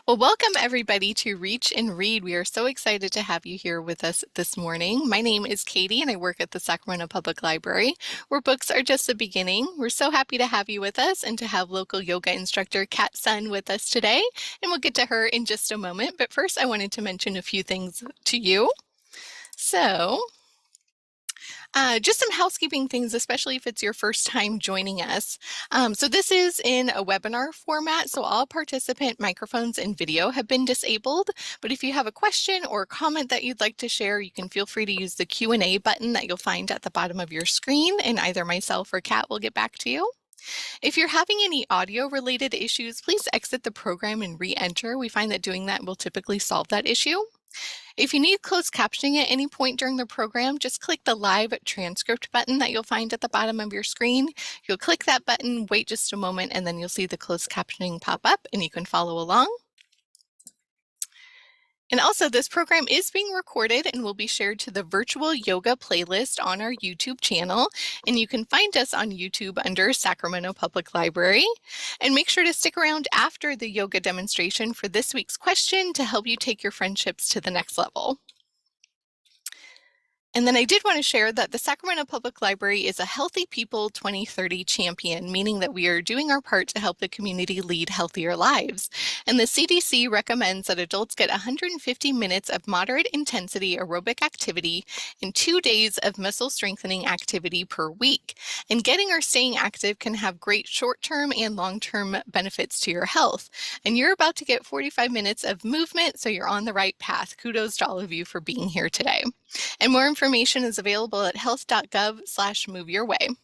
Well, welcome everybody to Reach and Read. We are so excited to have you here with us this morning. My name is Katie and I work at the Sacramento Public Library, where books are just the beginning. We're so happy to have you with us and to have local yoga instructor Kat Sun with us today. And we'll get to her in just a moment. But first, I wanted to mention a few things to you. So, just some housekeeping things, especially if it's your first time joining us. So this is in a webinar format, so all participant microphones and video have been disabled. But if you have a question or a comment that you'd like to share, you can feel free to use the Q&A button that you'll find at the bottom of your screen, and either myself or Kat will get back to you. If you're having any audio related issues, please exit the program and re-enter. We find that doing that will typically solve that issue. If you need closed captioning at any point during the program, just click the live transcript button that you'll find at the bottom of your screen. You'll click that button, wait just a moment, and then you'll see the closed captioning pop up and you can follow along. And also, this program is being recorded and will be shared to the virtual yoga playlist on our YouTube channel. And you can find us on YouTube under Sacramento Public Library. And make sure to stick around after the yoga demonstration for this week's question to help you take your friendships to the next level. And then I did want to share that the Sacramento Public Library is a Healthy People 2030 champion, meaning that we are doing our part to help the community lead healthier lives. And the CDC recommends that adults get 150 minutes of moderate intensity aerobic activity and 2 days of muscle strengthening activity per week. And getting or staying active can have great short-term and long-term benefits to your health. And you're about to get 45 minutes of movement, so you're on the right path. Kudos to all of you for being here today. And more information is available at health.gov/moveyourway.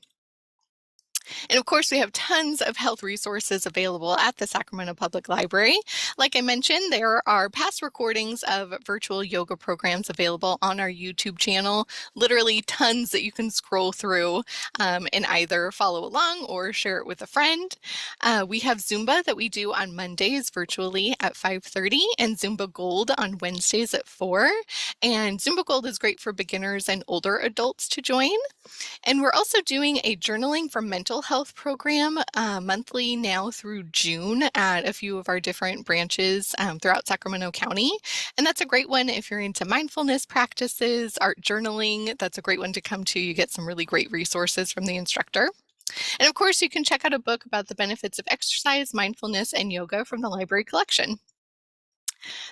And of course, we have tons of health resources available at the Sacramento Public Library. Like I mentioned, there are past recordings of virtual yoga programs available on our YouTube channel, literally tons that you can scroll through and either follow along or share it with a friend. We have Zumba that we do on Mondays virtually at 5:30 and Zumba Gold on Wednesdays at 4. And Zumba Gold is great for beginners and older adults to join. And we're also doing a journaling for mental health program monthly now through June at a few of our different branches throughout Sacramento County. And that's a great one if you're into mindfulness practices, art journaling. That's a great one to come to. You get some really great resources from the instructor. And of course, you can check out a book about the benefits of exercise, mindfulness, and yoga from the library collection.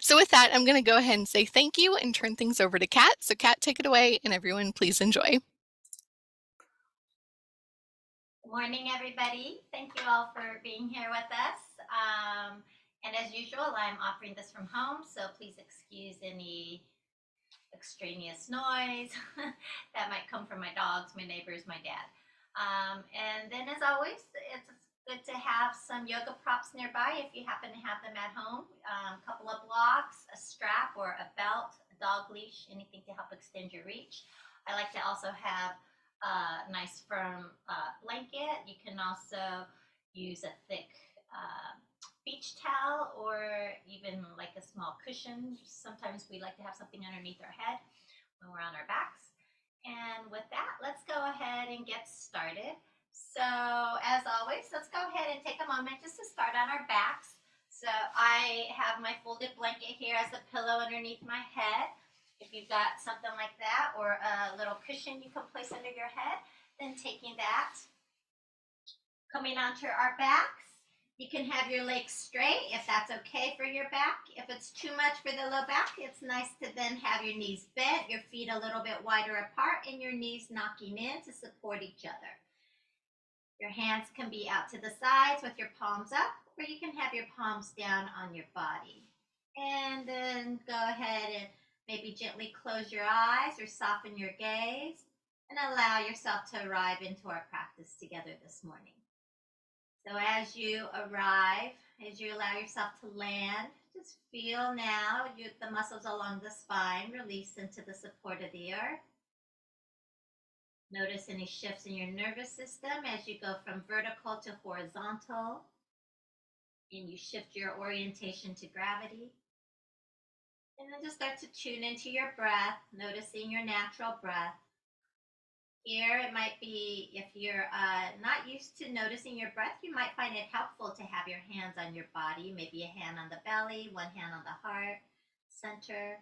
So with that, I'm going to go ahead and say thank you and turn things over to Kat. So Kat, take it away, and everyone please enjoy. Good morning, everybody. Thank you all for being here with us. And as usual, I'm offering this from home, so please excuse any extraneous noise that might come from my dogs, my neighbors, my dad. And then as always, it's good to have some yoga props nearby if you happen to have them at home. A couple of blocks, a strap or a belt, a dog leash, anything to help extend your reach. I like to also have a nice firm blanket. You can also use a thick beach towel or even like a small cushion. Sometimes we like to have something underneath our head when we're on our backs. And with that, let's go ahead and get started. So as always, let's go ahead and take a moment just to start on our backs. So I have my folded blanket here as a pillow underneath my head. If you've got something like that or a little cushion you can place under your head, then taking that, coming onto our backs. You can have your legs straight if that's okay for your back. If it's too much for the low back, it's nice to then have your knees bent, your feet a little bit wider apart, and your knees knocking in to support each other. Your hands can be out to the sides with your palms up, or you can have your palms down on your body. And then go ahead and maybe gently close your eyes or soften your gaze and allow yourself to arrive into our practice together this morning. So as you arrive, as you allow yourself to land, just feel now the muscles along the spine release into the support of the earth. Notice any shifts in your nervous system as you go from vertical to horizontal, and you shift your orientation to gravity. And then just start to tune into your breath, noticing your natural breath. Here, it might be if you're not used to noticing your breath, you might find it helpful to have your hands on your body, maybe a hand on the belly, one hand on the heart, center.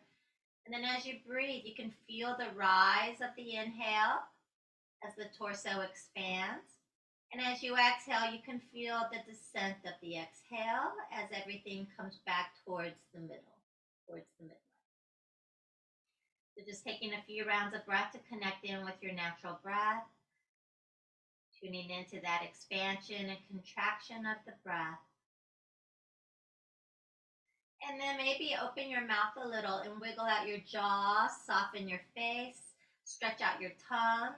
And then as you breathe, you can feel the rise of the inhale as the torso expands. And as you exhale, you can feel the descent of the exhale as everything comes back towards the middle, towards the midline. So just taking a few rounds of breath to connect in with your natural breath, tuning into that expansion and contraction of the breath. And then maybe open your mouth a little and wiggle out your jaw, soften your face, stretch out your tongue.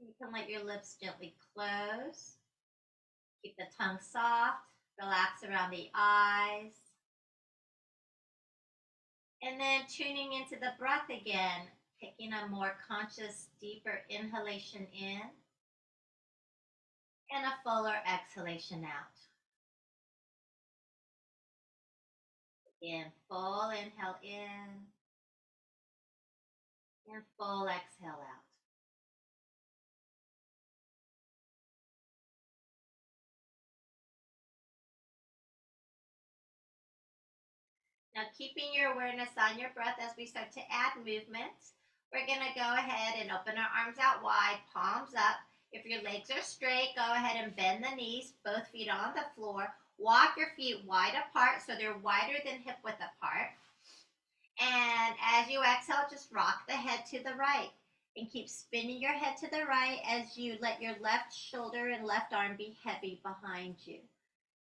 You can let your lips gently close. Keep the tongue soft, relax around the eyes. And then tuning into the breath again, taking a more conscious, deeper inhalation in and a fuller exhalation out. Again, full inhale in and full exhale out. Now, keeping your awareness on your breath as we start to add movement, we're going to go ahead and open our arms out wide, palms up. If your legs are straight, go ahead and bend the knees, both feet on the floor. Walk your feet wide apart so they're wider than hip width apart. And as you exhale, just rock the head to the right and keep spinning your head to the right as you let your left shoulder and left arm be heavy behind you.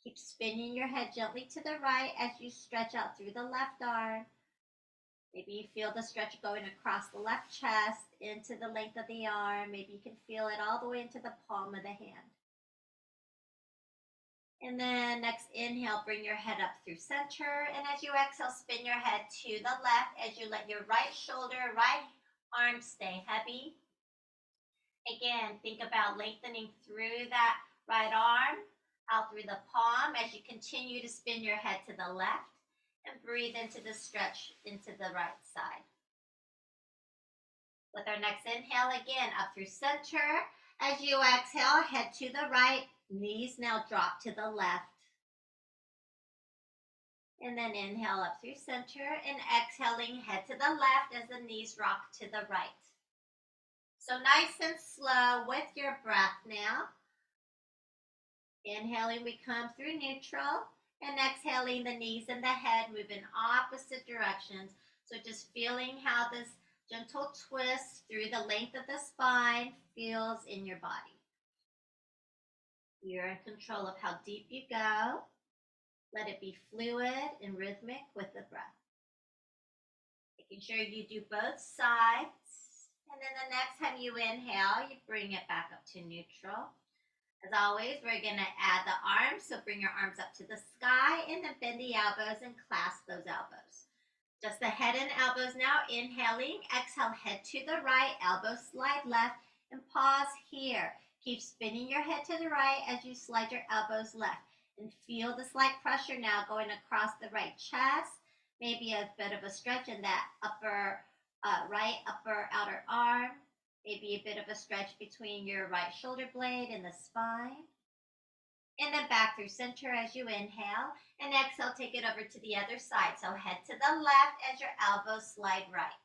Keep spinning your head gently to the right as you stretch out through the left arm. Maybe you feel the stretch going across the left chest into the length of the arm. Maybe you can feel it all the way into the palm of the hand. And then next inhale, bring your head up through center. And as you exhale, spin your head to the left as you let your right shoulder, right arm stay heavy. Again, think about lengthening through that right arm, out through the palm as you continue to spin your head to the left and breathe into the stretch into the right side. With our next inhale, again, up through center. As you exhale, head to the right, knees now drop to the left. And then inhale up through center and exhaling, head to the left as the knees rock to the right. So nice and slow with your breath now. Inhaling, we come through neutral, and exhaling, the knees and the head move in opposite directions. So just feeling how this gentle twist through the length of the spine feels in your body. You're in control of how deep you go. Let it be fluid and rhythmic with the breath. Making sure you do both sides. And then the next time you inhale, you bring it back up to neutral. As always, we're going to add the arms. So bring your arms up to the sky and then bend the elbows and clasp those elbows. Just the head and elbows now. Inhaling, exhale, head to the right, elbows slide left, and pause here. Keep spinning your head to the right as you slide your elbows left. And feel the slight pressure now going across the right chest. Maybe a bit of a stretch in that right upper outer arm. Maybe a bit of a stretch between your right shoulder blade and the spine. And then back through center as you inhale. And exhale, take it over to the other side. So head to the left as your elbows slide right.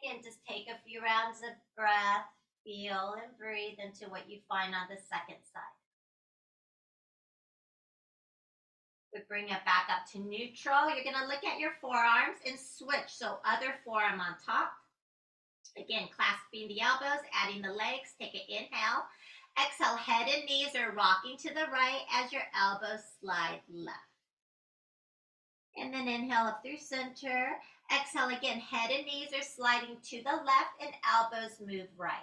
Again, just take a few rounds of breath. Feel and breathe into what you find on the second side. We bring it back up to neutral. You're going to look at your forearms and switch. So other forearm on top. Again, clasping the elbows, adding the legs. Take an inhale. Exhale, head and knees are rocking to the right as your elbows slide left. And then inhale up through center. Exhale again, head and knees are sliding to the left and elbows move right.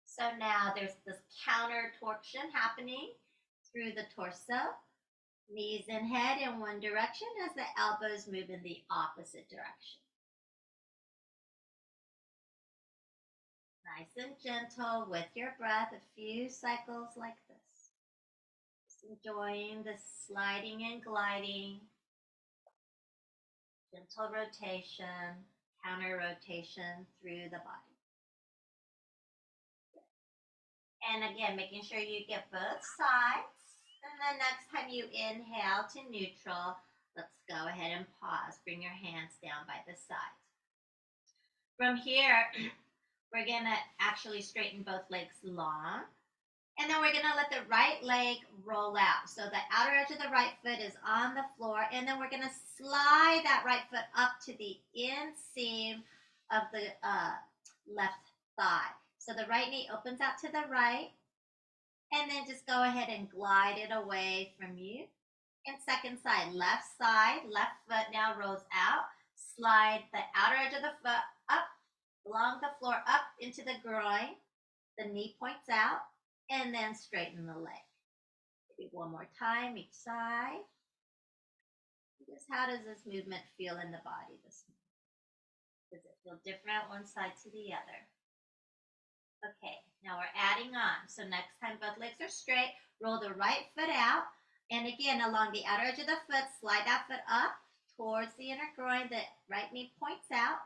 So now there's this counter torsion happening through the torso. Knees and head in one direction as the elbows move in the opposite direction. Nice and gentle with your breath, a few cycles like this. Just enjoying the sliding and gliding, gentle rotation, counter rotation through the body. And again, making sure you get both sides. And then next time you inhale to neutral, let's go ahead and pause. Bring your hands down by the side. From here, we're gonna actually straighten both legs long. And then we're gonna let the right leg roll out. So the outer edge of the right foot is on the floor. And then we're gonna slide that right foot up to the inseam of the left thigh. So the right knee opens out to the right. And then just go ahead and glide it away from you. And second side, left foot now rolls out. Slide the outer edge of the foot up along the floor, up into the groin. The knee points out, and then straighten the leg. Maybe one more time each side. Just how does this movement feel in the body this morning? Does it feel different one side to the other? Okay, now we're adding on. So next time both legs are straight, roll the right foot out. And again, along the outer edge of the foot, slide that foot up towards the inner groin. The right knee points out.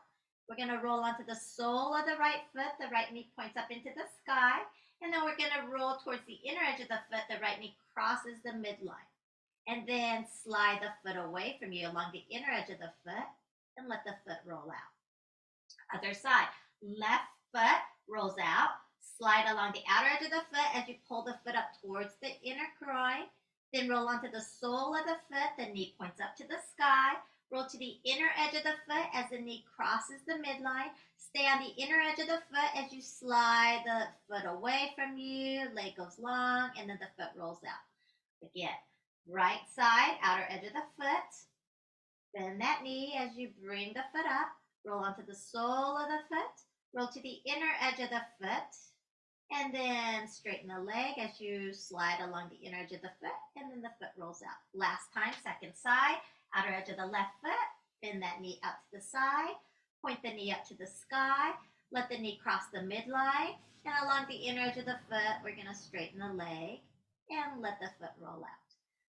We're going to roll onto the sole of the right foot. The right knee points up into the sky. And then we're going to roll towards the inner edge of the foot. The right knee crosses the midline. And then slide the foot away from you along the inner edge of the foot and let the foot roll out. Other side, left foot rolls out. Slide along the outer edge of the foot as you pull the foot up towards the inner groin. Then roll onto the sole of the foot. The knee points up to the sky. Roll to the inner edge of the foot as the knee crosses the midline. Stay on the inner edge of the foot as you slide the foot away from you. Leg goes long, and then the foot rolls out. Again, right side, outer edge of the foot. Bend that knee as you bring the foot up. Roll onto the sole of the foot. Roll to the inner edge of the foot. And then straighten the leg as you slide along the inner edge of the foot. And then the foot rolls out. Last time, second side. Outer edge of the left foot, bend that knee out to the side, point the knee up to the sky, let the knee cross the midline, and along the inner edge of the foot, we're going to straighten the leg and let the foot roll out.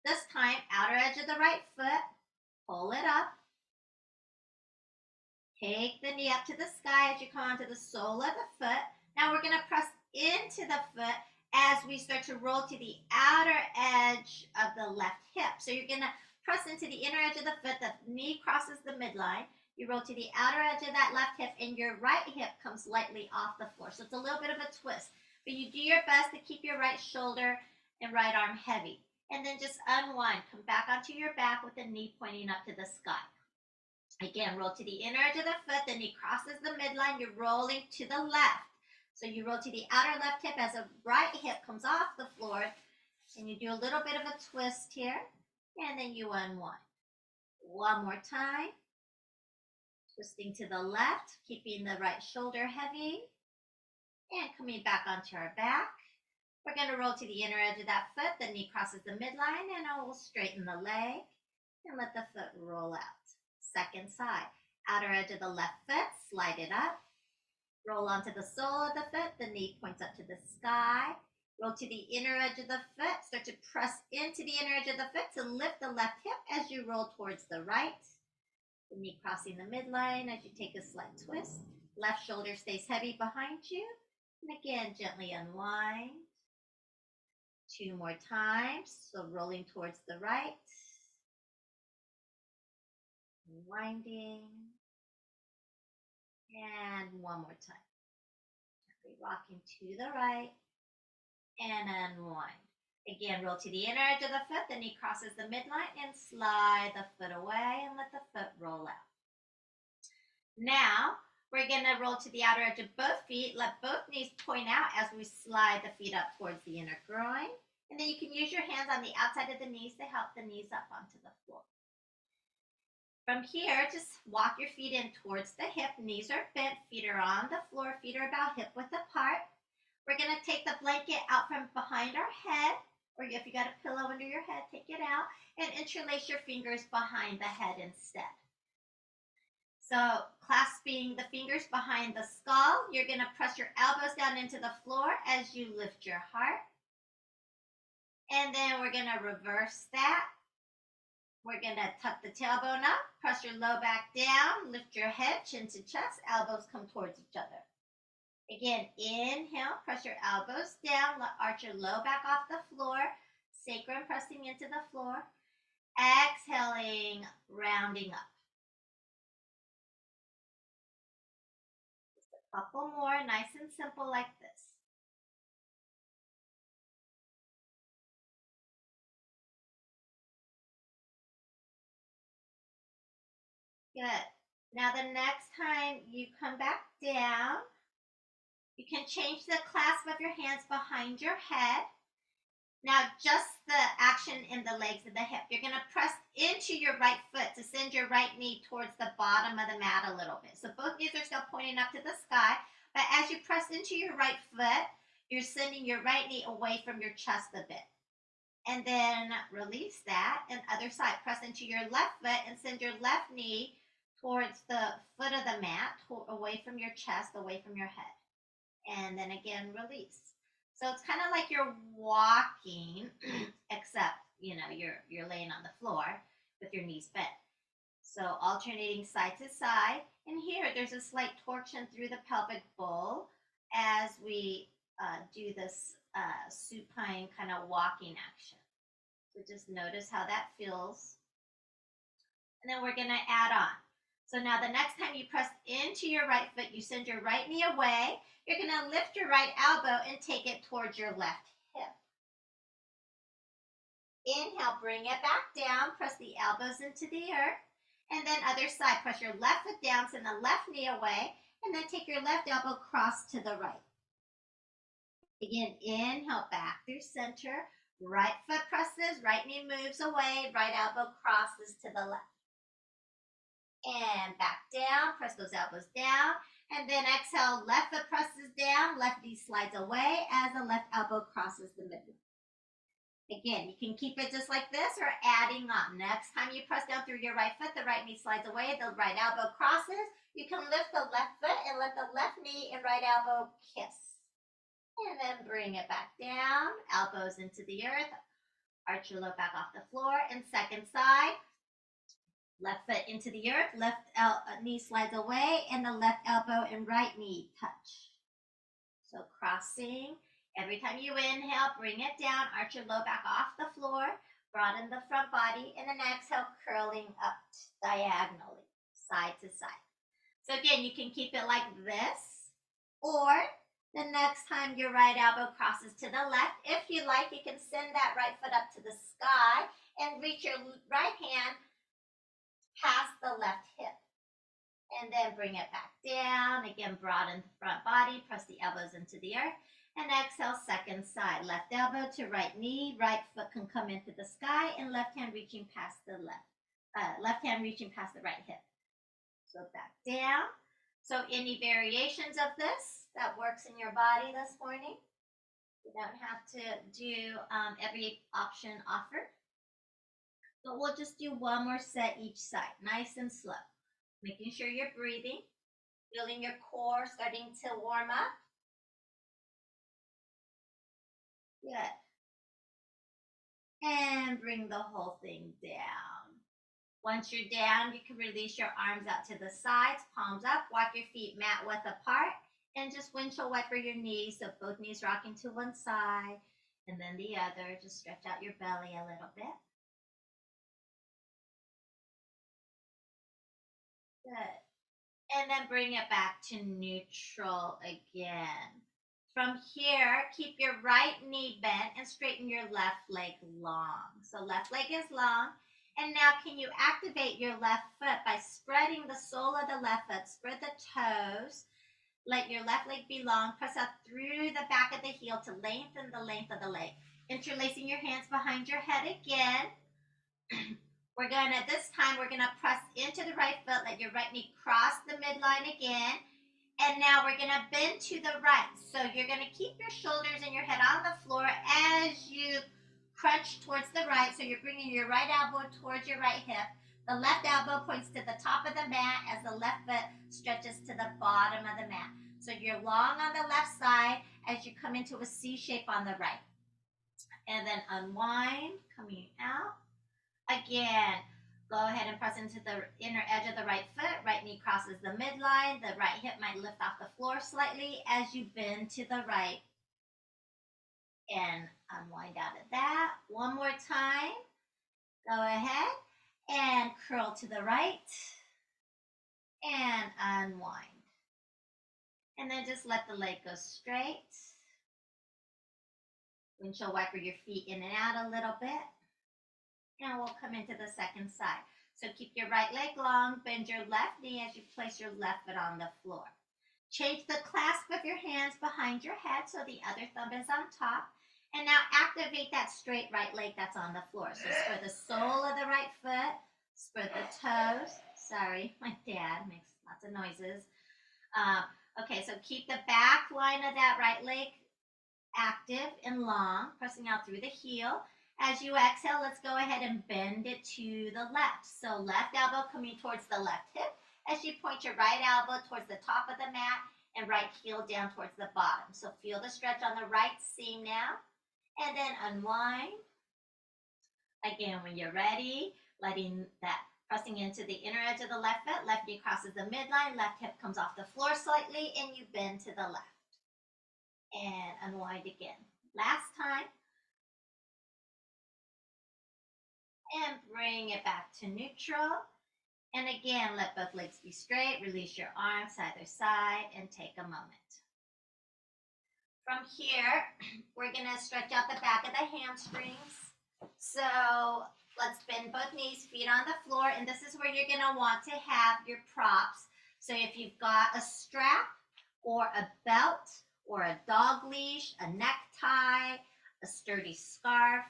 This time, outer edge of the right foot, pull it up, take the knee up to the sky as you come onto the sole of the foot. Now we're going to press into the foot as we start to roll to the outer edge of the left hip. So you're going to press into the inner edge of the foot, the knee crosses the midline. You roll to the outer edge of that left hip, and your right hip comes lightly off the floor. So it's a little bit of a twist. But you do your best to keep your right shoulder and right arm heavy. And then just unwind. Come back onto your back with the knee pointing up to the sky. Again, roll to the inner edge of the foot. The knee crosses the midline. You're rolling to the left. So you roll to the outer left hip as the right hip comes off the floor. And you do a little bit of a twist here. And then you unwind. One more time. Twisting to the left, keeping the right shoulder heavy. And coming back onto our back. We're going to roll to the inner edge of that foot. The knee crosses the midline, and I will straighten the leg and let the foot roll out. Second side. Outer edge of the left foot, slide it up. Roll onto the sole of the foot. The knee points up to the sky. Roll to the inner edge of the foot. Start to press into the inner edge of the foot to lift the left hip as you roll towards the right. The knee crossing the midline as you take a slight twist. Left shoulder stays heavy behind you. And again, gently unwind. Two more times. So rolling towards the right. Unwinding. And one more time. Gently rocking to the right. And unwind. Again, roll to the inner edge of the foot. The knee crosses the midline and slide the foot away and let the foot roll out. Now, we're going to roll to the outer edge of both feet. Let both knees point out as we slide the feet up towards the inner groin. And then you can use your hands on the outside of the knees to help the knees up onto the floor. From here, just walk your feet in towards the hip. Knees are bent, feet are on the floor, feet are about hip width apart. We're going to take the blanket out from behind our head, or if you got a pillow under your head, take it out, and interlace your fingers behind the head instead. So clasping the fingers behind the skull, you're going to press your elbows down into the floor as you lift your heart. And then we're going to reverse that. We're going to tuck the tailbone up, press your low back down, lift your head, chin to chest, elbows come towards each other. Again, inhale, press your elbows down, arch your low back off the floor, sacrum pressing into the floor. Exhaling, rounding up. Just a couple more, nice and simple like this. Good. Now the next time you come back down, you can change the clasp of your hands behind your head. Now just the action in the legs and the hip. You're going to press into your right foot to send your right knee towards the bottom of the mat a little bit. So both knees are still pointing up to the sky, but as you press into your right foot, you're sending your right knee away from your chest a bit. And then release that, and other side. Press into your left foot and send your left knee towards the foot of the mat, away from your chest, away from your head. And then again, release. So it's kind of like you're walking, except, you're laying on the floor with your knees bent. So alternating side to side. And here, there's a slight torsion through the pelvic bowl as we do this supine kind of walking action. So just notice how that feels. And then we're going to add on. So now the next time you press into your right foot, you send your right knee away. You're going to lift your right elbow and take it towards your left hip. Inhale, bring it back down. Press the elbows into the earth. And then other side, press your left foot down, send the left knee away, and then take your left elbow cross to the right. Again, inhale, back through center. Right foot presses, right knee moves away, right elbow crosses to the left. And back down, press those elbows down. And then exhale, left foot presses down, left knee slides away as the left elbow crosses the midline. Again, you can keep it just like this or adding on. Next time you press down through your right foot, the right knee slides away, the right elbow crosses. You can lift the left foot and let the left knee and right elbow kiss. And then bring it back down, elbows into the earth, arch your low back off the floor, and second side, left foot into the earth, left knee slides away, and the left elbow and right knee touch. So crossing. Every time you inhale, bring it down, arch your low back off the floor, broaden the front body, and then exhale, curling up diagonally, side to side. So again, you can keep it like this, or the next time your right elbow crosses to the left, if you like, you can send that right foot up to the sky and reach your right hand past the left hip. And then bring it back down. Again, broaden the front body, press the elbows into the earth. And exhale, second side. Left elbow to right knee, right foot can come into the sky, and left hand reaching past the left hand reaching past the right hip. So back down. So any variations of this that works in your body this morning? You don't have to do every option offered. But we'll just do one more set each side, nice and slow. Making sure you're breathing, feeling your core starting to warm up. Good. And bring the whole thing down. Once you're down, you can release your arms out to the sides, palms up, walk your feet mat width apart, and just windshield wiper your knees, so both knees rocking to one side and then the other. Just stretch out your belly a little bit. Good. And then bring it back to neutral again. From here, keep your right knee bent and straighten your left leg long. So left leg is long. And now can you activate your left foot by spreading the sole of the left foot, spread the toes, let your left leg be long, press up through the back of the heel to lengthen the length of the leg. Interlacing your hands behind your head again. This time we're gonna press into the right foot, let your right knee cross the midline again. And now we're gonna bend to the right. So you're gonna keep your shoulders and your head on the floor as you crunch towards the right. So you're bringing your right elbow towards your right hip. The left elbow points to the top of the mat as the left foot stretches to the bottom of the mat. So you're long on the left side as you come into a C shape on the right. And then unwind, coming out. Again, Go ahead and press into the inner edge of the right foot. Right knee crosses the midline. The right hip might lift off the floor slightly as you bend to the right and unwind out of that. One more time. Go ahead and curl to the right and unwind. And then just let the leg go straight. Windshield wiper your feet in and out a little bit. And we'll come into the second side. So keep your right leg long, bend your left knee as you place your left foot on the floor. Change the clasp of your hands behind your head so the other thumb is on top. And now activate that straight right leg that's on the floor. So spread the sole of the right foot, spread the toes. Sorry, my dad makes lots of noises. Okay, so keep the back line of that right leg active and long, pressing out through the heel. As you exhale, let's go ahead and bend it to the left. So left elbow coming towards the left hip as you point your right elbow towards the top of the mat and right heel down towards the bottom. So feel the stretch on the right seam now, and then unwind. Again, when you're ready, letting that pressing into the inner edge of the left foot, left knee crosses the midline, left hip comes off the floor slightly, and you bend to the left. And unwind again. Last time. And bring it back to neutral. And again, let both legs be straight. Release your arms either side and take a moment. From here, we're going to stretch out the back of the hamstrings. So let's bend both knees, feet on the floor. And this is where you're going to want to have your props. So if you've got a strap or a belt or a dog leash, a necktie, a sturdy scarf,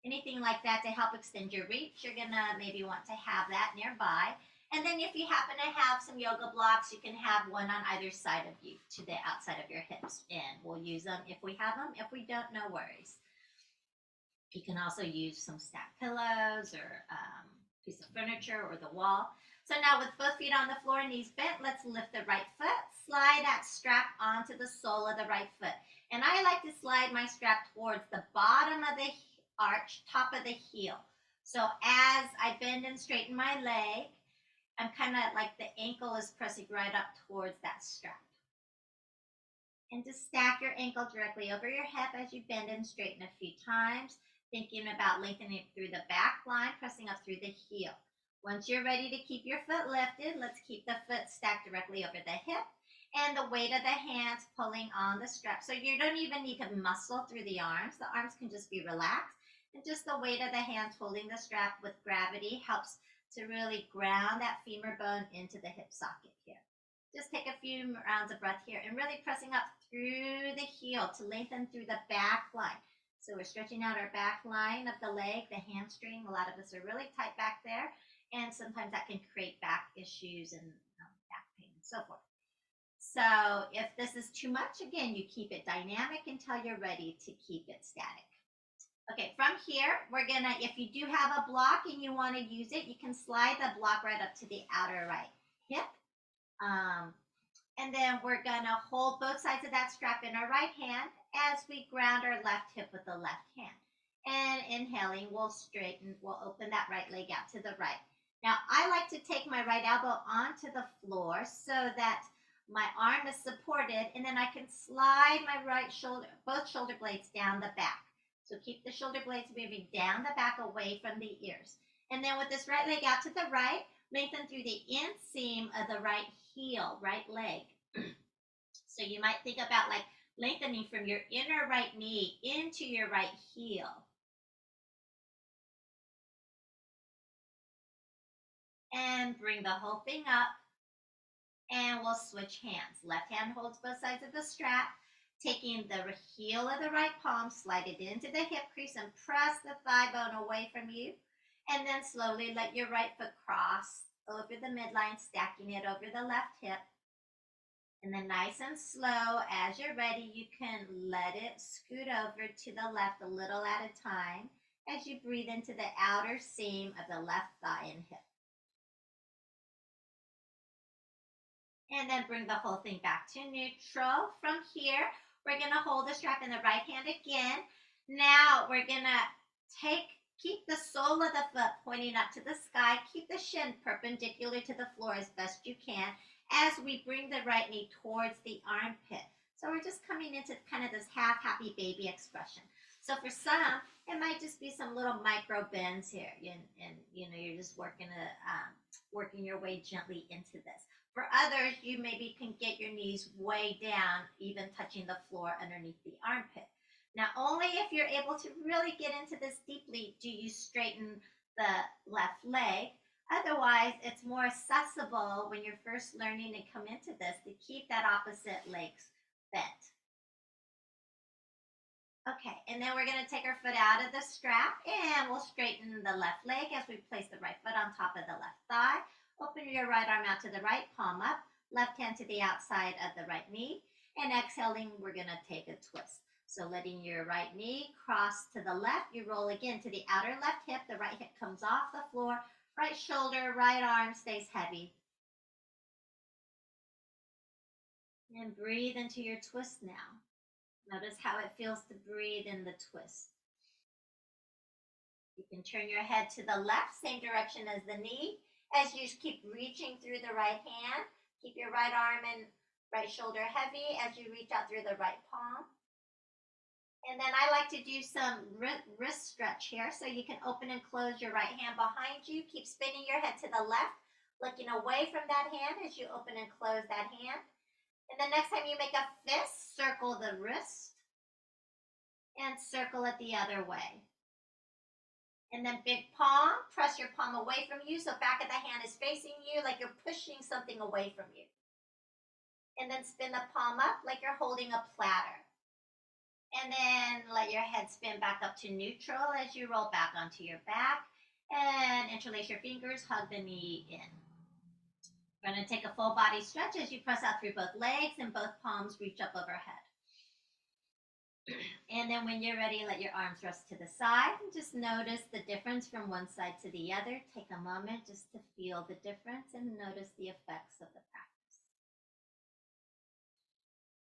anything like that to help extend your reach, you're going to maybe want to have that nearby. And then if you happen to have some yoga blocks, you can have one on either side of you to the outside of your hips. And we'll use them if we have them. If we don't, no worries. You can also use some stacked pillows or piece of furniture or the wall. So now with both feet on the floor, knees bent, let's lift the right foot. Slide that strap onto the sole of the right foot. And I like to slide my strap towards the bottom of the arch, top of the heel. So as I bend and straighten my leg, I'm kind of like the ankle is pressing right up towards that strap. And just stack your ankle directly over your hip as you bend and straighten a few times, thinking about lengthening through the back line, pressing up through the heel. Once you're ready to keep your foot lifted, let's keep the foot stacked directly over the hip and the weight of the hands pulling on the strap. So you don't even need to muscle through the arms. The arms can just be relaxed. And just the weight of the hands holding the strap with gravity helps to really ground that femur bone into the hip socket here. Just take a few rounds of breath here and really pressing up through the heel to lengthen through the back line. So we're stretching out our back line of the leg, the hamstring. A lot of us are really tight back there. And sometimes that can create back issues and back pain and so forth. So if this is too much, again, you keep it dynamic until you're ready to keep it static. Okay, from here, we're going to, if you do have a block and you want to use it, you can slide the block right up to the outer right hip. And then we're going to hold both sides of that strap in our right hand as we ground our left hip with the left hand. And inhaling, we'll open that right leg out to the right. Now, I like to take my right elbow onto the floor so that my arm is supported, and then I can slide my right shoulder, both shoulder blades down the back. So keep the shoulder blades moving down the back away from the ears. And then with this right leg out to the right, lengthen through the inseam of the right heel, right leg. So you might think about like lengthening from your inner right knee into your right heel. And bring the whole thing up. And we'll switch hands. Left hand holds both sides of the strap. Taking the heel of the right palm, slide it into the hip crease and press the thigh bone away from you. And then slowly let your right foot cross over the midline, stacking it over the left hip. And then nice and slow, as you're ready, you can let it scoot over to the left a little at a time as you breathe into the outer seam of the left thigh and hip. And then bring the whole thing back to neutral. From here, we're going to hold the strap in the right hand again. Now we're going to keep the sole of the foot pointing up to the sky. Keep the shin perpendicular to the floor as best you can as we bring the right knee towards the armpit. So we're just coming into kind of this half happy baby expression. So for some, it might just be some little micro bends here, and you're just working your way gently into this. For others, you maybe can get your knees way down, even touching the floor underneath the armpit. Now, only if you're able to really get into this deeply do you straighten the left leg. Otherwise, it's more accessible when you're first learning and come into this to keep that opposite leg bent. Okay, and then we're going to take our foot out of the strap and we'll straighten the left leg as we place the right foot on top of the left thigh. Open your right arm out to the right, palm up, left hand to the outside of the right knee, and exhaling, we're going to take a twist. So letting your right knee cross to the left, you roll again to the outer left hip, the right hip comes off the floor, right shoulder, right arm stays heavy. And breathe into your twist now. Notice how it feels to breathe in the twist. You can turn your head to the left, same direction as the knee. As you keep reaching through the right hand, keep your right arm and right shoulder heavy as you reach out through the right palm. And then I like to do some wrist stretch here. So you can open and close your right hand behind you. Keep spinning your head to the left, looking away from that hand as you open and close that hand. And the next time you make a fist, circle the wrist and circle it the other way. And then big palm, press your palm away from you so back of the hand is facing you like you're pushing something away from you. And then spin the palm up like you're holding a platter. And then let your head spin back up to neutral as you roll back onto your back. And interlace your fingers, hug the knee in. We're going to take a full body stretch as you press out through both legs and both palms reach up overhead. And then when you're ready, let your arms rest to the side and just notice the difference from one side to the other. Take a moment just to feel the difference and notice the effects of the practice.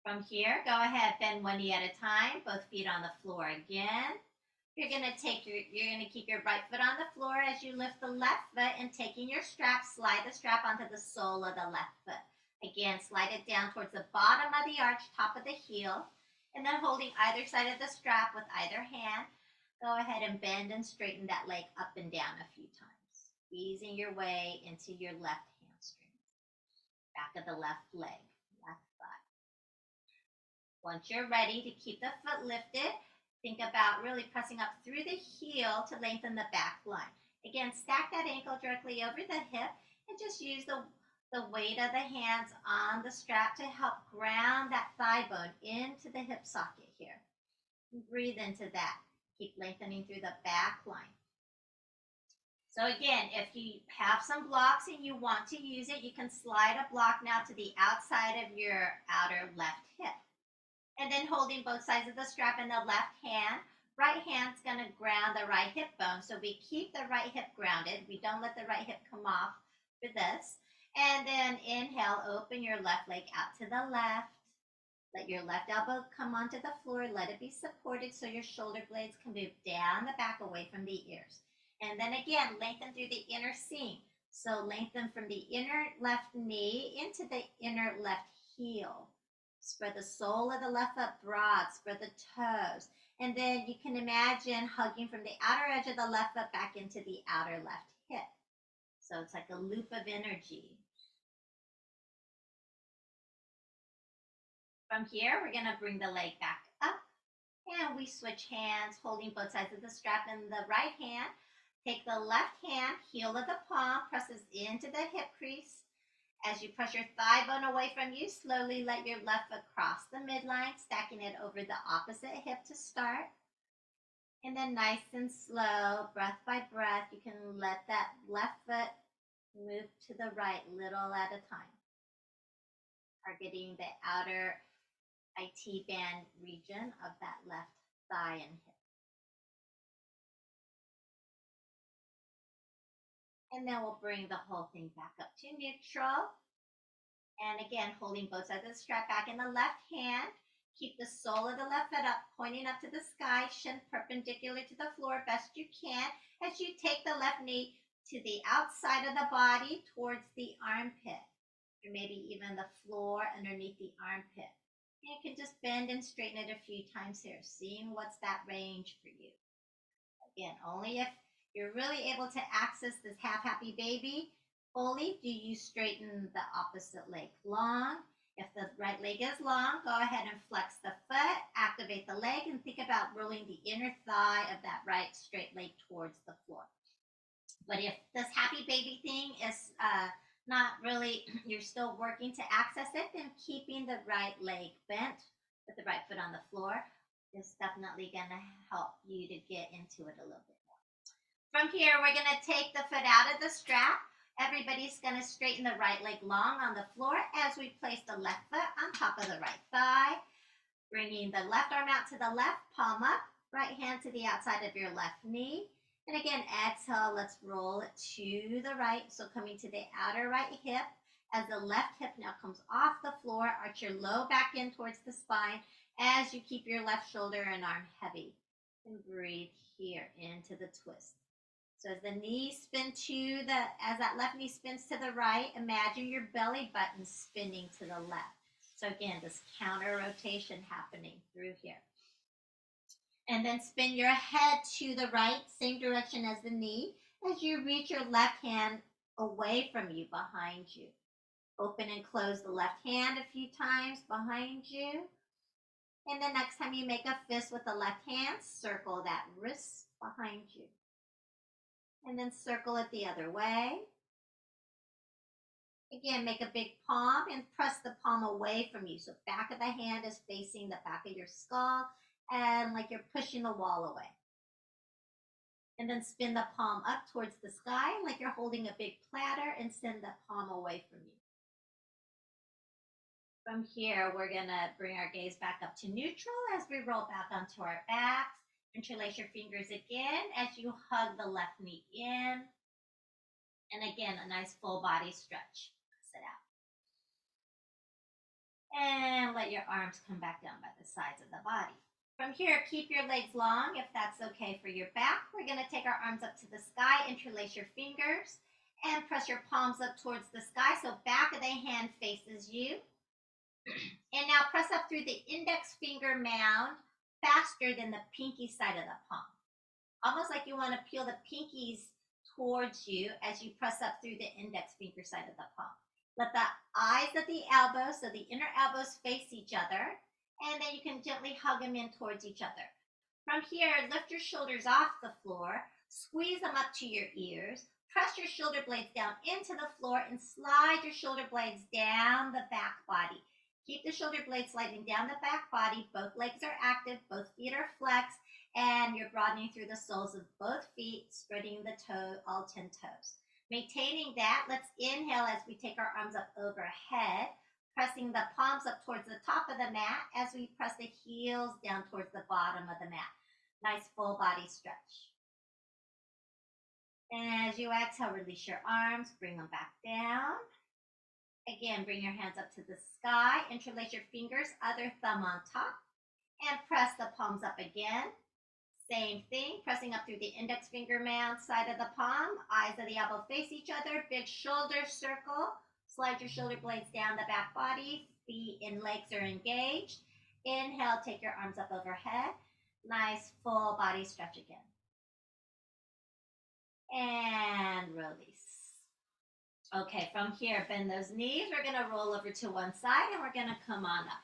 From here, go ahead, bend one knee at a time, both feet on the floor again. You're going to keep your right foot on the floor as you lift the left foot, and taking your strap, slide the strap onto the sole of the left foot. Again, slide it down towards the bottom of the arch, top of the heel, and then holding either side of the strap with either hand, go ahead and bend and straighten that leg up and down a few times, easing your way into your left hamstring, back of the left leg, left thigh. Once you're ready to keep the foot lifted, think about really pressing up through the heel to lengthen the back line. Again, stack that ankle directly over the hip and just use the weight of the hands on the strap to help ground that thigh bone into the hip socket here. Breathe into that. Keep lengthening through the back line. So again, if you have some blocks and you want to use it, you can slide a block now to the outside of your outer left hip. And then holding both sides of the strap in the left hand, right hand's going to ground the right hip bone. So we keep the right hip grounded. We don't let the right hip come off for this. And then inhale, open your left leg out to the left. Let your left elbow come onto the floor. Let it be supported so your shoulder blades can move down the back away from the ears. And then again, lengthen through the inner seam. So lengthen from the inner left knee into the inner left heel. Spread the sole of the left foot broad, spread the toes. And then you can imagine hugging from the outer edge of the left foot back into the outer left hip. So it's like a loop of energy. From here, we're going to bring the leg back up. And we switch hands, holding both sides of the strap in the right hand. Take the left hand, heel of the palm, presses into the hip crease. As you press your thigh bone away from you, slowly let your left foot cross the midline, stacking it over the opposite hip to start. And then nice and slow, breath by breath, you can let that left foot move to the right little at a time. Targeting the outer IT band region of that left thigh and hip. And then we'll bring the whole thing back up to neutral. And again, holding both sides of the strap back in the left hand. Keep the sole of the left foot up, pointing up to the sky, shin perpendicular to the floor best you can. As you take the left knee, to the outside of the body towards the armpit, or maybe even the floor underneath the armpit. And you can just bend and straighten it a few times here, seeing what's that range for you. Again, only if you're really able to access this half happy baby fully do you straighten the opposite leg long. If the right leg is long, go ahead and flex the foot, activate the leg, and think about rolling the inner thigh of that right straight leg towards the floor. But if this happy baby thing is not really, you're still working to access it, then keeping the right leg bent with the right foot on the floor is definitely going to help you to get into it a little bit more. From here, we're going to take the foot out of the strap. Everybody's going to straighten the right leg long on the floor as we place the left foot on top of the right thigh, bringing the left arm out to the left, palm up, right hand to the outside of your left knee. And again, exhale, let's roll it to the right. So coming to the outer right hip, as the left hip now comes off the floor, arch your low back in towards the spine as you keep your left shoulder and arm heavy. And breathe here into the twist. So as the knees spin as that left knee spins to the right, imagine your belly button spinning to the left. So again, this counter rotation happening through here. And then spin your head to the right, same direction as the knee, as you reach your left hand away from you, behind you. Open and close the left hand a few times behind you. And the next time you make a fist with the left hand, circle that wrist behind you. And then circle it the other way. Again, make a big palm and press the palm away from you. So back of the hand is facing the back of your skull and like you're pushing the wall away. And then spin the palm up towards the sky like you're holding a big platter and send the palm away from you. From here, we're going to bring our gaze back up to neutral as we roll back onto our backs. Interlace your fingers again as you hug the left knee in. And again, a nice full body stretch. Sit out. And let your arms come back down by the sides of the body. From here, keep your legs long if that's okay for your back. We're going to take our arms up to the sky, interlace your fingers, and press your palms up towards the sky so back of the hand faces you. And now press up through the index finger mound faster than the pinky side of the palm. Almost like you want to peel the pinkies towards you as you press up through the index finger side of the palm. Let the eyes of the elbows, so the inner elbows face each other, and then you can gently hug them in towards each other. From here, lift your shoulders off the floor, squeeze them up to your ears, press your shoulder blades down into the floor, and slide your shoulder blades down the back body. Keep the shoulder blades sliding down the back body. Both legs are active, both feet are flexed, and you're broadening through the soles of both feet, spreading the toe, all 10 toes. Maintaining that, let's inhale as we take our arms up overhead, pressing the palms up towards the top of the mat as we press the heels down towards the bottom of the mat. Nice full body stretch. And as you exhale, release your arms, bring them back down. Again, bring your hands up to the sky, interlace your fingers, other thumb on top, and press the palms up again. Same thing, pressing up through the index finger mound side of the palm, eyes of the elbow face each other, big shoulder circle, slide your shoulder blades down the back body, feet and legs are engaged. Inhale, take your arms up overhead. Nice full body stretch again. And release. Okay, from here, bend those knees. We're going to roll over to one side and we're going to come on up.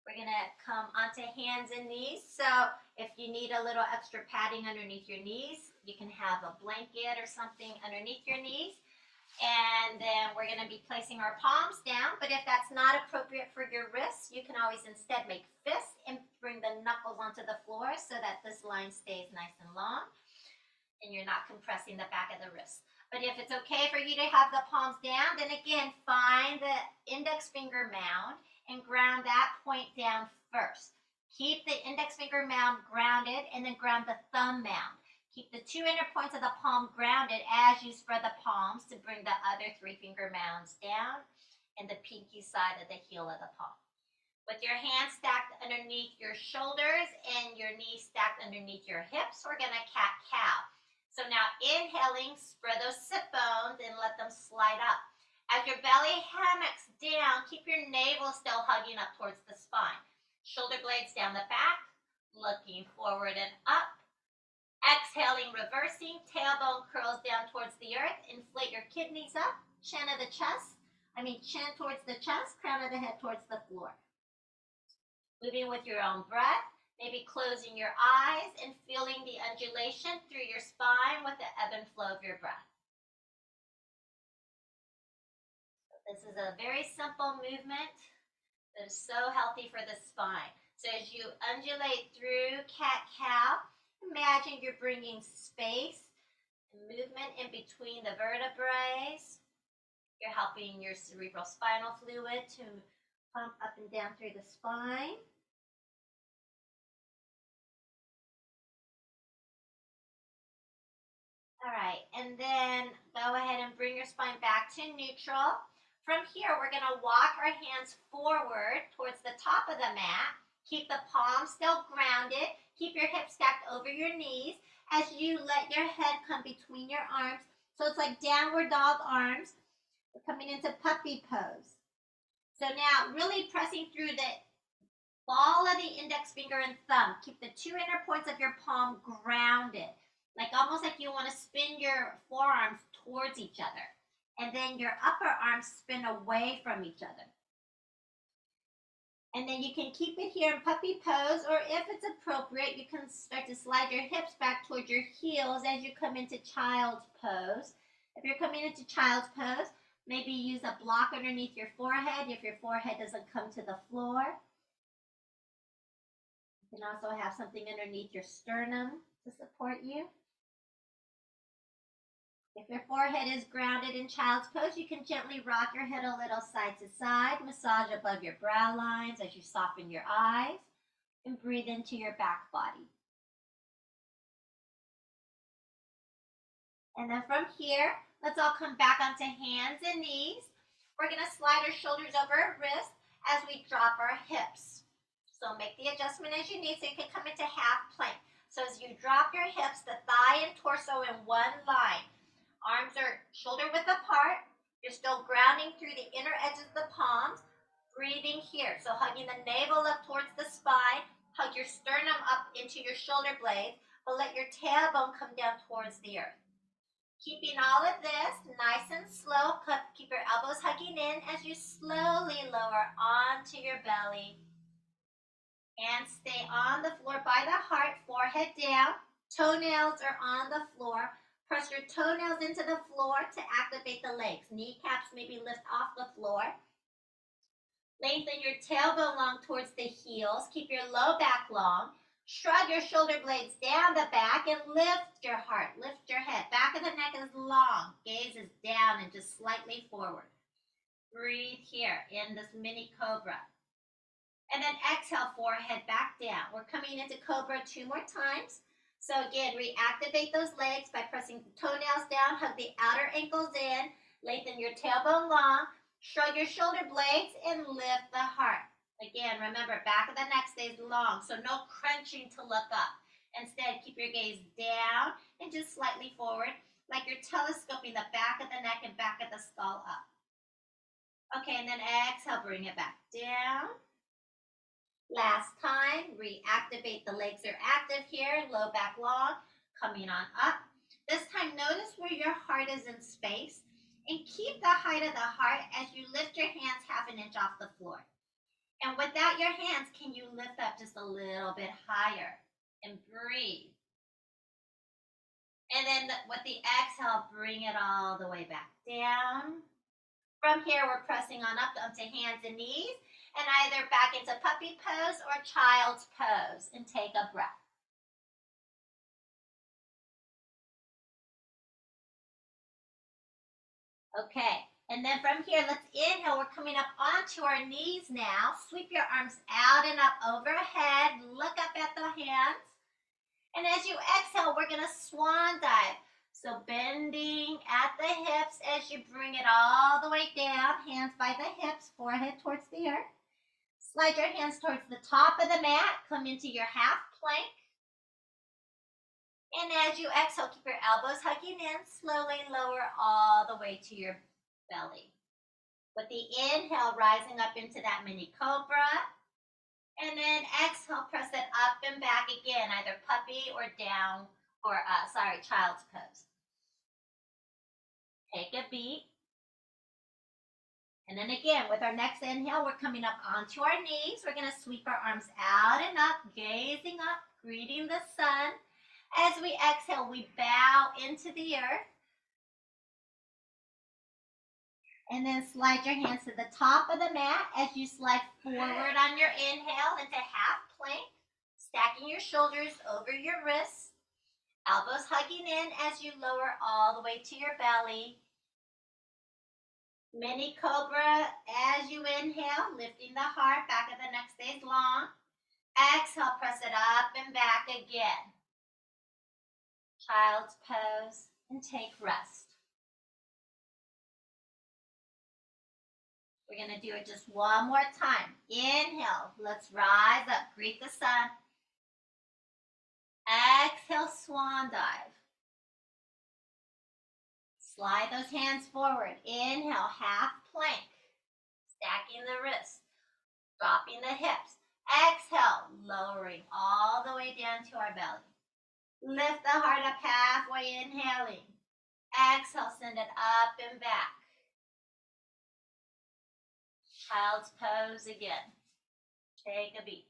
We're going to come onto hands and knees. So if you need a little extra padding underneath your knees, you can have a blanket or something underneath your knees. And then we're going to be placing our palms down. But if that's not appropriate for your wrists, you can always instead make fists and bring the knuckles onto the floor so that this line stays nice and long and you're not compressing the back of the wrist. But if it's okay for you to have the palms down, then again, find the index finger mound and ground that point down first. Keep the index finger mound grounded and then ground the thumb mound. Keep the two inner points of the palm grounded as you spread the palms to bring the other three finger mounds down and the pinky side of the heel of the palm. With your hands stacked underneath your shoulders and your knees stacked underneath your hips, we're going to cat-cow. So now inhaling, spread those sit bones and let them slide up. As your belly hammocks down, keep your navel still hugging up towards the spine. Shoulder blades down the back, looking forward and up. Exhaling, reversing, tailbone curls down towards the earth. Inflate your kidneys up, chin towards the chest, crown of the head towards the floor. Moving with your own breath, maybe closing your eyes and feeling the undulation through your spine with the ebb and flow of your breath. This is a very simple movement that is so healthy for the spine. So as you undulate through cat-cow, imagine you're bringing space and movement in between the vertebrae. You're helping your cerebral spinal fluid to pump up and down through the spine. All right, and then go ahead and bring your spine back to neutral. From here, we're going to walk our hands forward towards the top of the mat. Keep the palms still grounded. Keep your hips stacked over your knees as you let your head come between your arms. So it's like downward dog arms. We're coming into puppy pose. So now really pressing through the ball of the index finger and thumb. Keep the two inner points of your palm grounded. Like almost like you want to spin your forearms towards each other. And then your upper arms spin away from each other. And then you can keep it here in puppy pose, or if it's appropriate, you can start to slide your hips back towards your heels as you come into child's pose. If you're coming into child's pose, maybe use a block underneath your forehead if your forehead doesn't come to the floor. You can also have something underneath your sternum to support you. If your forehead is grounded in child's pose, you can gently rock your head a little side to side, massage above your brow lines as you soften your eyes, and breathe into your back body. And then from here, let's all come back onto hands and knees. We're going to slide our shoulders over our wrists as we drop our hips. So make the adjustment as you need so you can come into half plank. So as you drop your hips, the thigh and torso in one line. Arms are shoulder width apart. You're still grounding through the inner edges of the palms. Breathing here. So hugging the navel up towards the spine. Hug your sternum up into your shoulder blades, but let your tailbone come down towards the earth. Keeping all of this nice and slow. Keep your elbows hugging in as you slowly lower onto your belly. And stay on the floor by the heart, forehead down. Toenails are on the floor. Press your toenails into the floor to activate the legs. Kneecaps maybe lift off the floor. Lengthen your tailbone long towards the heels. Keep your low back long. Shrug your shoulder blades down the back and lift your heart. Lift your head. Back of the neck is long. Gaze is down and just slightly forward. Breathe here in this mini cobra. And then exhale, forehead back down. We're coming into cobra 2 more times. So again, reactivate those legs by pressing the toenails down, hug the outer ankles in, lengthen your tailbone long, shrug your shoulder blades, and lift the heart. Again, remember, back of the neck stays long, so no crunching to look up. Instead, keep your gaze down and just slightly forward, like you're telescoping the back of the neck and back of the skull up. Okay, and then exhale, bring it back down. Last time, reactivate the legs are active here, low back long, coming on up. This time, notice where your heart is in space and keep the height of the heart as you lift your hands half an inch off the floor. And without your hands, can you lift up just a little bit higher and breathe? And then with the exhale, bring it all the way back down. From here, we're pressing on up onto hands and knees, and either back into puppy pose or child's pose, and take a breath. Okay, and then from here, let's inhale. We're coming up onto our knees now. Sweep your arms out and up overhead. Look up at the hands. And as you exhale, we're going to swan dive. So bending at the hips as you bring it all the way down. Hands by the hips, forehead towards the earth. Slide your hands towards the top of the mat. Come into your half plank. And as you exhale, keep your elbows hugging in, slowly lower all the way to your belly. With the inhale, rising up into that mini cobra. And then exhale, press it up and back again, either puppy or down, or child's pose. Take a beat. And then again, with our next inhale, we're coming up onto our knees. We're going to sweep our arms out and up, gazing up, greeting the sun. As we exhale, we bow into the earth. And then slide your hands to the top of the mat as you slide forward on your inhale into half plank, stacking your shoulders over your wrists, elbows hugging in as you lower all the way to your belly. Mini cobra as you inhale, lifting the heart, back of the neck stays long. Exhale, press it up and back again. Child's pose and take rest. We're going to do it just one more time. Inhale, let's rise up, greet the sun. Exhale, swan dive. Slide those hands forward. Inhale, half plank. Stacking the wrists, dropping the hips. Exhale, lowering all the way down to our belly. Lift the heart up halfway, inhaling. Exhale, send it up and back. Child's pose again. Take a beat.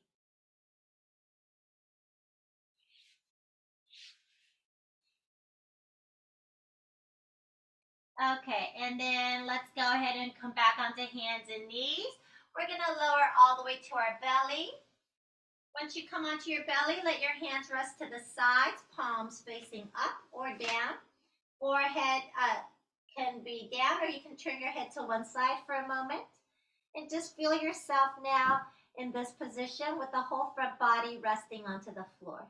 Okay, and then let's go ahead and come back onto hands and knees. We're going to lower all the way to our belly. Once you come onto your belly, let your hands rest to the sides, palms facing up or down. Forehead can be down, or you can turn your head to one side for a moment. And just feel yourself now in this position with the whole front body resting onto the floor.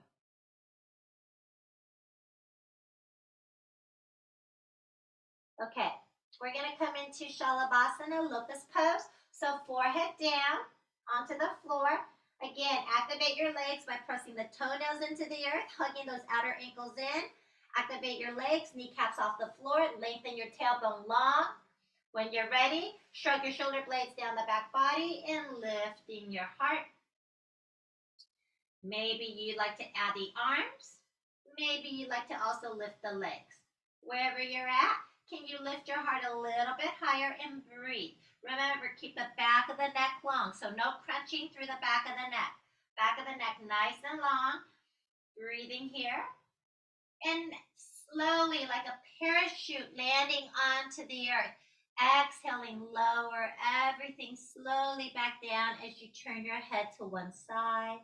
Okay, we're going to come into Shalabhasana, locust pose. So forehead down onto the floor. Again, activate your legs by pressing the toenails into the earth, hugging those outer ankles in. Activate your legs, kneecaps off the floor, lengthen your tailbone long. When you're ready, shrug your shoulder blades down the back body and lifting your heart. Maybe you'd like to add the arms. Maybe you'd like to also lift the legs. Wherever you're at, can you lift your heart a little bit higher and breathe? Remember, keep the back of the neck long, so no crunching through the back of the neck. Back of the neck nice and long. Breathing here. And slowly, like a parachute, landing onto the earth. Exhaling, lower everything slowly back down as you turn your head to one side.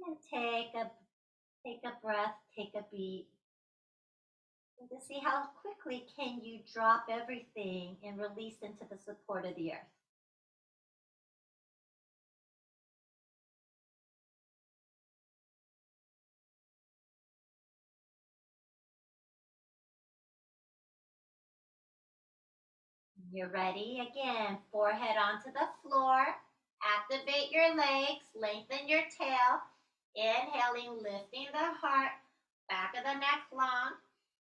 And take a breath, take a beat. And to see how quickly can you drop everything and release into the support of the earth. You're ready. Again, forehead onto the floor. Activate your legs, lengthen your tail. Inhaling, lifting the heart, back of the neck long.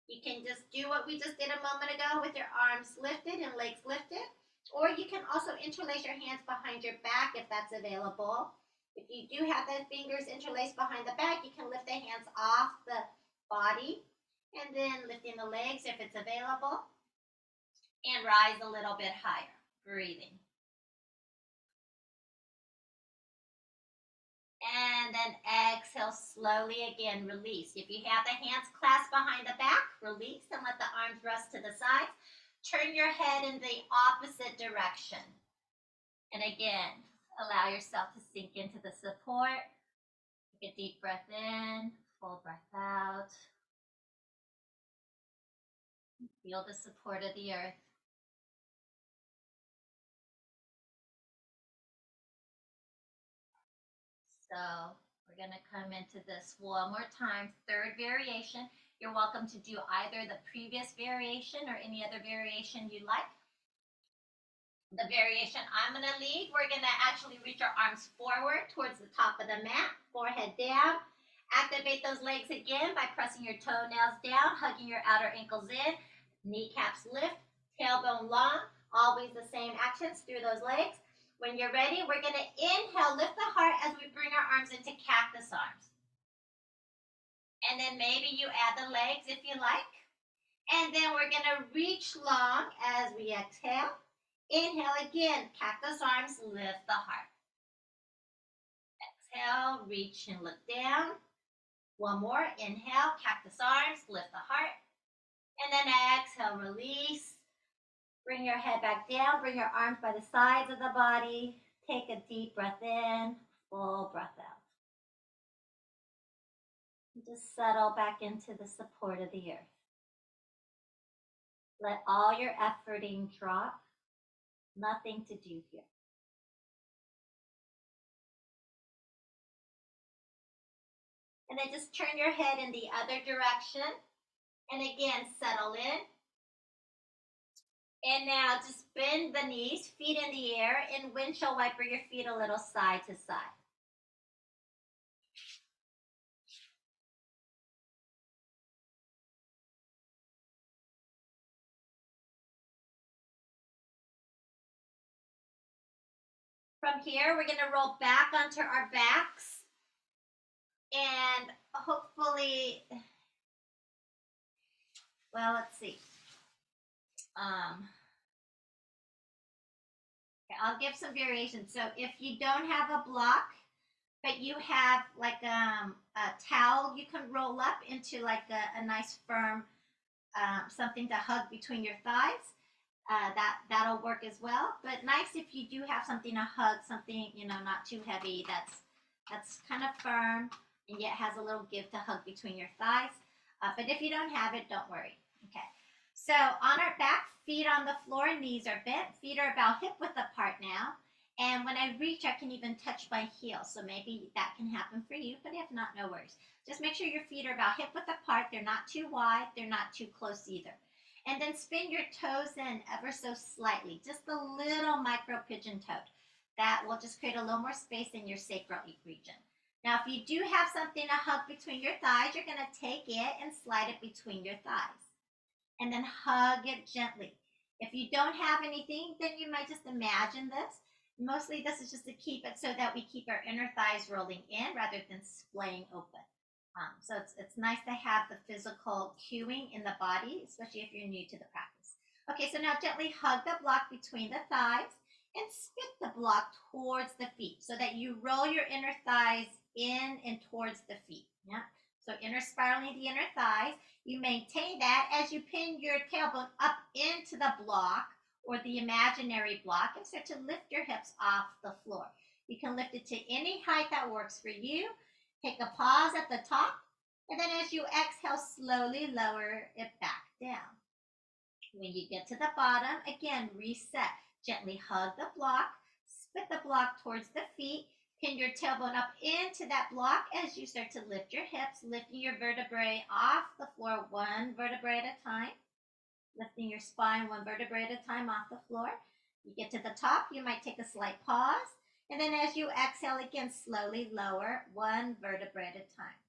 You can just do what we just did a moment ago with your arms lifted and legs lifted. Or you can also interlace your hands behind your back if that's available. If you do have the fingers interlaced behind the back, you can lift the hands off the body and then lifting the legs if it's available. And rise a little bit higher, breathing. And then exhale slowly again, release. If you have the hands clasped behind the back, release and let the arms rest to the sides. Turn your head in the opposite direction. And again, allow yourself to sink into the support. Take a deep breath in, full breath out. Feel the support of the earth. So we're going to come into this one more time, third variation. You're welcome to do either the previous variation or any other variation you like. The variation I'm going to lead, we're going to actually reach our arms forward towards the top of the mat, forehead down. Activate those legs again by pressing your toenails down, hugging your outer ankles in, kneecaps lift, tailbone long, always the same actions through those legs. When you're ready, we're going to inhale, lift the heart as we bring our arms into cactus arms. And then maybe you add the legs if you like. And then we're going to reach long as we exhale. Inhale again, cactus arms, lift the heart. Exhale, reach and look down. One more, inhale, cactus arms, lift the heart. And then exhale, release. Bring your head back down, bring your arms by the sides of the body. Take a deep breath in, full breath out. And just settle back into the support of the earth. Let all your efforting drop. Nothing to do here. And then just turn your head in the other direction. And again, settle in. And now just bend the knees, feet in the air, and windshield wiper your feet a little side to side. From here, we're going to roll back onto our backs. And hopefully, well, let's see. Okay, I'll give some variations. So if you don't have a block, but you have like a towel you can roll up into like a nice firm something to hug between your thighs. That'll work as well. But nice if you do have something to hug, something not too heavy. That's kind of firm and yet has a little give to hug between your thighs. But if you don't have it, don't worry. Okay. So on our back, feet on the floor, knees are bent, feet are about hip width apart now. And when I reach, I can even touch my heel. So maybe that can happen for you, but if not, no worries. Just make sure your feet are about hip width apart. They're not too wide. They're not too close either. And then spin your toes in ever so slightly, just a little micro pigeon toed. That will just create a little more space in your sacral region. Now, if you do have something to hug between your thighs, you're going to take it and slide it between your thighs. And then hug it gently. If you don't have anything, then you might just imagine this. Mostly this is just to keep it so that we keep our inner thighs rolling in rather than splaying open. So it's nice to have the physical cueing in the body, especially if you're new to the practice. Okay, so now gently hug the block between the thighs and spit the block towards the feet so that you roll your inner thighs in and towards the feet. Yeah. So inner spiraling the inner thighs. You maintain that as you pin your tailbone up into the block or the imaginary block and start to lift your hips off the floor. You can lift it to any height that works for you. Take a pause at the top, and then as you exhale, slowly lower it back down. When you get to the bottom, again, reset. Gently hug the block, spit the block towards the feet, pin your tailbone up into that block as you start to lift your hips, lifting your vertebrae off the floor, one vertebrae at a time. Lifting your spine one vertebrae at a time off the floor. You get to the top, you might take a slight pause. And then as you exhale again, slowly lower one vertebrae at a time.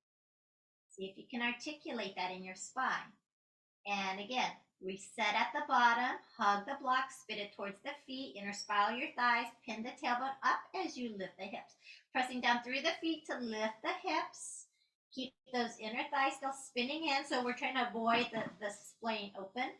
See if you can articulate that in your spine. And again, reset at the bottom, hug the block, spit it towards the feet, inner spiral your thighs, pin the tailbone up as you lift the hips. Pressing down through the feet to lift the hips. Keep those inner thighs still spinning in, so we're trying to avoid the splaying open.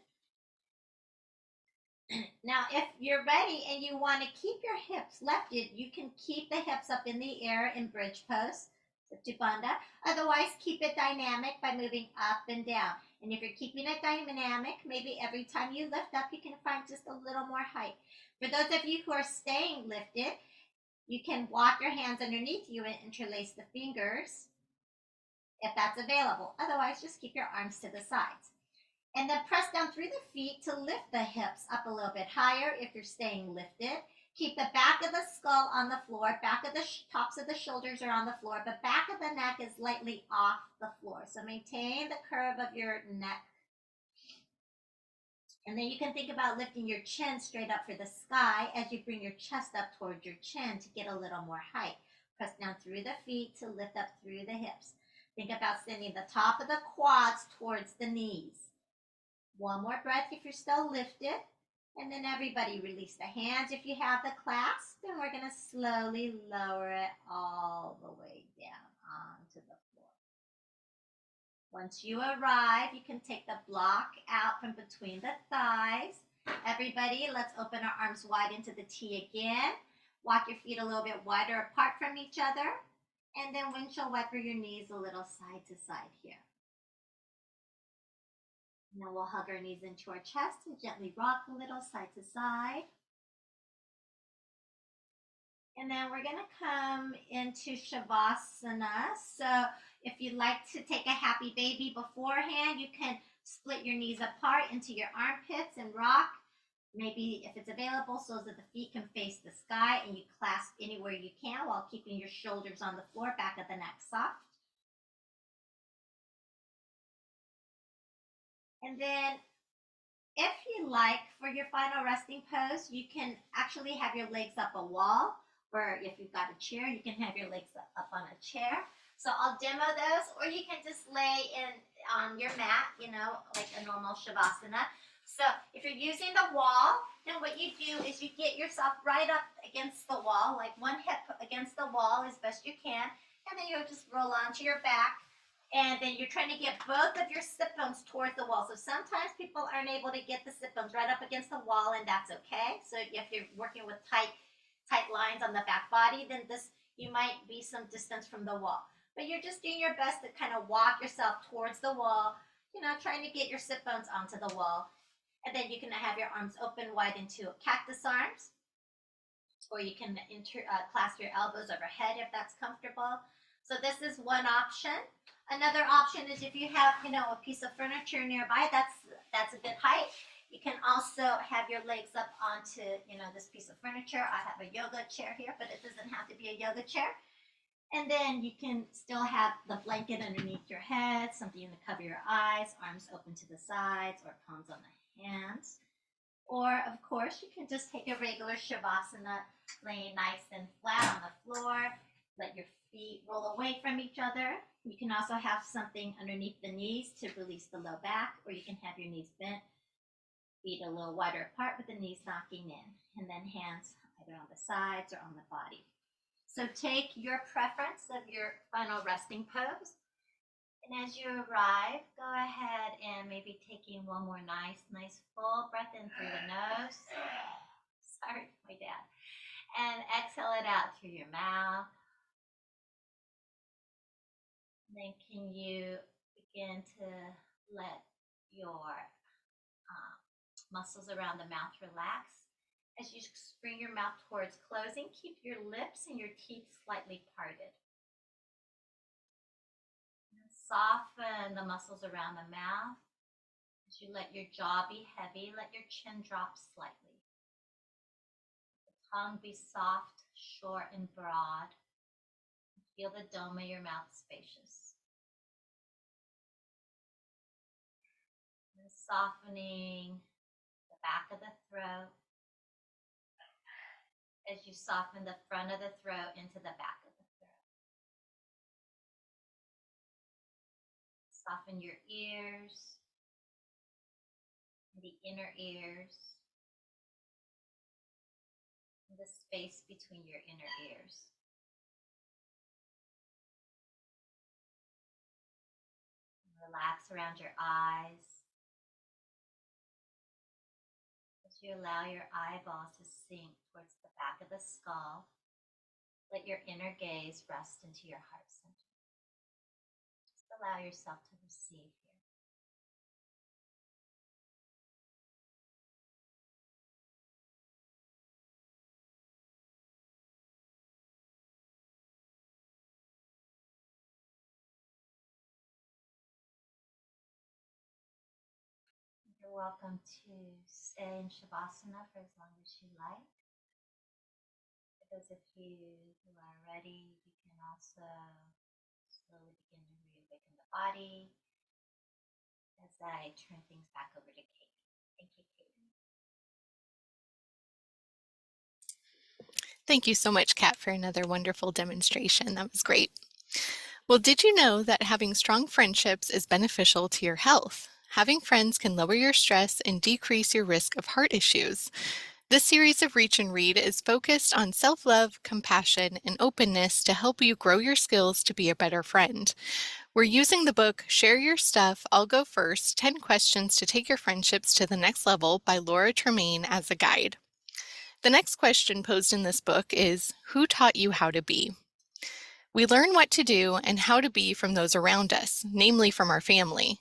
Now, if you're ready and you want to keep your hips lifted, you can keep the hips up in the air in bridge pose, Satya Bandha. Otherwise, keep it dynamic by moving up and down. And if you're keeping it dynamic, maybe every time you lift up, you can find just a little more height. For those of you who are staying lifted, you can walk your hands underneath you and interlace the fingers if that's available. Otherwise, just keep your arms to the sides. And then press down through the feet to lift the hips up a little bit higher if you're staying lifted. Keep the back of the skull on the floor. Back of the tops of the shoulders are on the floor, but back of the neck is lightly off the floor. So maintain the curve of your neck. And then you can think about lifting your chin straight up for the sky as you bring your chest up towards your chin to get a little more height. Press down through the feet to lift up through the hips. Think about sending the top of the quads towards the knees. One more breath if you're still lifted. And then everybody release the hands if you have the clasp. And we're going to slowly lower it all the way down onto the floor. Once you arrive, you can take the block out from between the thighs. Everybody, let's open our arms wide into the T again. Walk your feet a little bit wider apart from each other. And then windshield wiper your knees a little side to side here. Now we'll hug our knees into our chest and gently rock a little side to side. And then we're going to come into Shavasana. So if you'd like to take a happy baby beforehand, you can split your knees apart into your armpits and rock. Maybe if it's available, so that the feet can face the sky and you clasp anywhere you can while keeping your shoulders on the floor, back of the neck soft. And then if you like, for your final resting pose, you can actually have your legs up a wall, or if you've got a chair, you can have your legs up on a chair. So I'll demo those, or you can just lay on your mat, like a normal Shavasana. So if you're using the wall, then what you do is you get yourself right up against the wall, like one hip against the wall as best you can, and then you'll just roll onto your back. And then you're trying to get both of your sit bones towards the wall. So sometimes people aren't able to get the sit bones right up against the wall, and that's okay. So if you're working with tight lines on the back body, then you might be some distance from the wall. But you're just doing your best to kind of walk yourself towards the wall, trying to get your sit bones onto the wall. And then you can have your arms open wide into cactus arms, or you can clasp your elbows overhead if that's comfortable. So this is one option. Another option is if you have, a piece of furniture nearby, that's a good height. You can also have your legs up onto, this piece of furniture. I have a yoga chair here, but it doesn't have to be a yoga chair. And then you can still have the blanket underneath your head, something to cover your eyes, arms open to the sides, or palms on the hands. Or, of course, you can just take a regular Shavasana, laying nice and flat on the floor. Let your feet roll away from each other. You can also have something underneath the knees to release the low back, or you can have your knees bent, feet a little wider apart with the knees knocking in, and then hands either on the sides or on the body. So take your preference of your final resting pose. And as you arrive, go ahead and maybe taking one more nice full breath in through the nose. Sorry, my dad. And exhale it out through your mouth. Then can you begin to let your muscles around the mouth relax? As you bring your mouth towards closing, keep your lips and your teeth slightly parted. And soften the muscles around the mouth. As you let your jaw be heavy, let your chin drop slightly. The tongue be soft, short, and broad. Feel the dome of your mouth spacious. And softening the back of the throat as you soften the front of the throat into the back of the throat. Soften your ears, the inner ears, and the space between your inner ears. Relax around your eyes as you allow your eyeballs to sink towards the back of the skull. Let your inner gaze rest into your heart center. Just allow yourself to receive here. You're welcome to stay in Shavasana for as long as you like. For those of you who are ready, you can also slowly begin to reawaken the body as I turn things back over to Katie. Thank you, Katie. Thank you so much, Kat, for another wonderful demonstration. That was great. Well, did you know that having strong friendships is beneficial to your health? Having friends can lower your stress and decrease your risk of heart issues. This series of Reach and Read is focused on self love, compassion, and openness to help you grow your skills to be a better friend. We're using the book Share Your Stuff, I'll Go First 10 Questions to Take Your Friendships to the Next Level by Laura Tremaine as a guide. The next question posed in this book is, who taught you how to be? We learn what to do and how to be from those around us, namely from our family.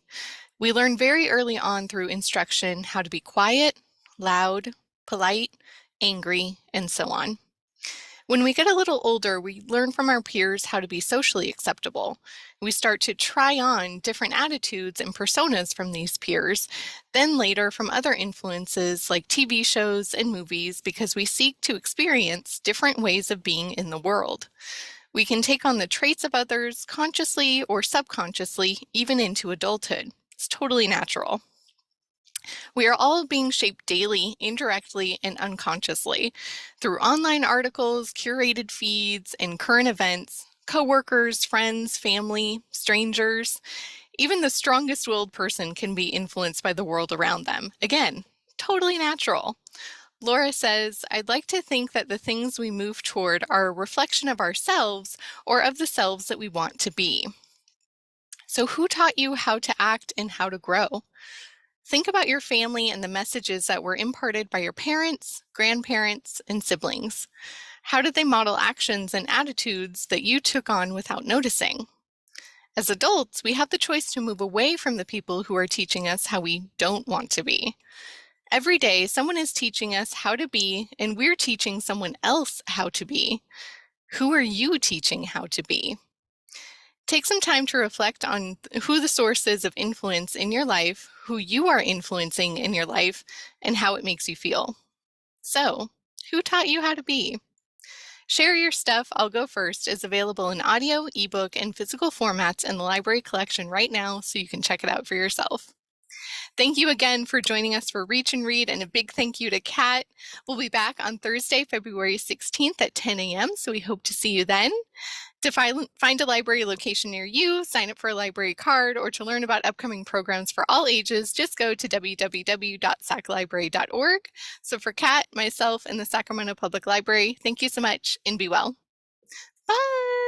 We learn very early on through instruction how to be quiet, loud, polite, angry, and so on. When we get a little older, we learn from our peers how to be socially acceptable. We start to try on different attitudes and personas from these peers, then later from other influences like TV shows and movies because we seek to experience different ways of being in the world. We can take on the traits of others consciously or subconsciously, even into adulthood. It's totally natural. We are all being shaped daily, indirectly, and unconsciously through online articles, curated feeds, and current events, coworkers, friends, family, strangers. Even the strongest willed person can be influenced by the world around them. Again, totally natural. Laura says, I'd like to think that the things we move toward are a reflection of ourselves or of the selves that we want to be. So, who taught you how to act and how to grow? Think about your family and the messages that were imparted by your parents, grandparents, and siblings. How did they model actions and attitudes that you took on without noticing? As adults, we have the choice to move away from the people who are teaching us how we don't want to be. Every day, someone is teaching us how to be, and we're teaching someone else how to be. Who are you teaching how to be? Take some time to reflect on who the source is of influence in your life, who you are influencing in your life, and how it makes you feel. So, who taught you how to be? Share Your Stuff, I'll Go First is available in audio, ebook, and physical formats in the library collection right now, so you can check it out for yourself. Thank you again for joining us for Reach and Read, and a big thank you to Kat. We'll be back on Thursday, February 16th at 10 a.m., so we hope to see you then. To find a library location near you, sign up for a library card, or to learn about upcoming programs for all ages, just go to www.saclibrary.org. So for Kat, myself, and the Sacramento Public Library, thank you so much and be well. Bye!